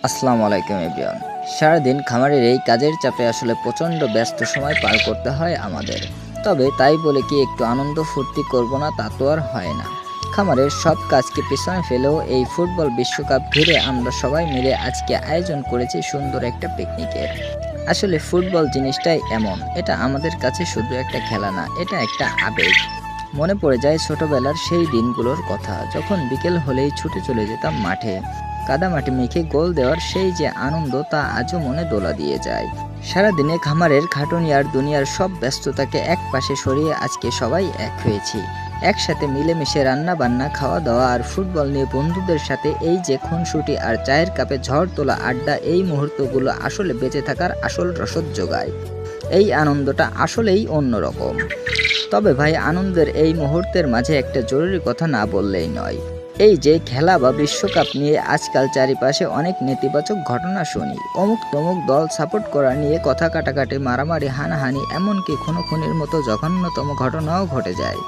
আসসালামু আলাইকুম এভরিওয়ান। সারাদিন খামারের এই কাজের চাপে আসলে প্রচণ্ড ব্যস্ত সময় পার করতে হয় আমাদের। তবে তাই বলে কি একটু আনন্দ ফুর্তি করব না, তা তো আর হয় না। খামারের সব কাজকে পেছনে ফেলেও এই ফুটবল বিশ্বকাপ ঘিরে আমরা সবাই মিলে আজকে আয়োজন করেছি সুন্দর একটা পিকনিকের। আসলে ফুটবল জিনিসটাই এমন, এটা আমাদের কাছে শুধু একটা খেলা না, এটা একটা আবেগ। মনে পড়ে যায় ছোটবেলার সেই দিনগুলোর কথা, যখন বিকেল হলেই ছুটে চলে যেতাম মাঠে। কাদামাটি মেখে গোল দেওয়ার সেই যে আনন্দ, তা আজও মনে দোলা দিয়ে যায়। সারাদিনে খামারের খাটুনি আর দুনিয়ার সব ব্যস্ততাকে এক পাশে সরিয়ে আজকে সবাই এক হয়েছি। একসাথে মিলেমিশে রান্না বান্না, খাওয়া দাওয়া আর ফুটবল নিয়ে বন্ধুদের সাথে এই যে খুনসুটি আর চায়ের কাপে ঝড় তোলা আড্ডা, এই মুহূর্তগুলো আসলে বেঁচে থাকার আসল রসদ যোগায়। এই আনন্দটা আসলেই অন্যরকম। তবে ভাই, আনন্দের এই মুহূর্তের মাঝে একটা জরুরি কথা না বললেই নয়। এই যে খেলা বা বিশ্বকাপ নিয়ে আজকাল চারিপাশে অনেক নেতিবাচক ঘটনা শুনি। অমুক তমুক দল সাপোর্ট করা নিয়ে কথা কাটাকাটি, মারামারি, হানাহানি, এমনকি খুনোখুনির মতো জঘন্যতম ঘটনাও ঘটে যায়।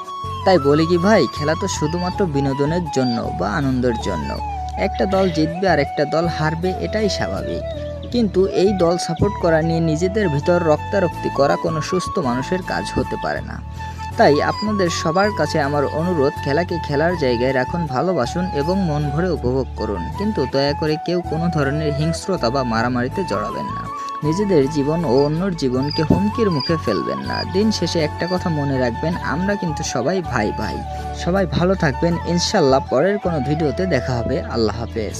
তাই বলি কি ভাই, খেলা তো শুধুমাত্র বিনোদনের জন্য বা আনন্দের জন্য। একটা দল জিতবে আর একটা দল হারবে, এটাই স্বাভাবিক। কিন্তু এই দল সাপোর্ট করা নিয়ে নিজেদের ভিতর রক্তারক্তি করা কোনো সুস্থ মানুষের কাজ হতে পারে না। তাই আপনাদের সবার কাছে আমার অনুরোধ, খেলাকে খেলার জায়গায় রাখুন, ভালোবাসুন এবং মন ভরে উপভোগ করুন। কিন্তু দয়া করে কেউ কোনো ধরনের হিংস্রতা বা মারামারিতে জড়াবেন না। নিজেদের জীবন ও অন্যর জীবনকে হুমকির মুখে ফেলবেন না। দিন শেষে একটা কথা মনে রাখবেন, আমরা কিন্তু সবাই ভাই ভাই। সবাই ভালো থাকবেন, ইনশাল্লাহ পরের কোনো ভিডিওতে দেখা হবে। আল্লাহ হাফেজ।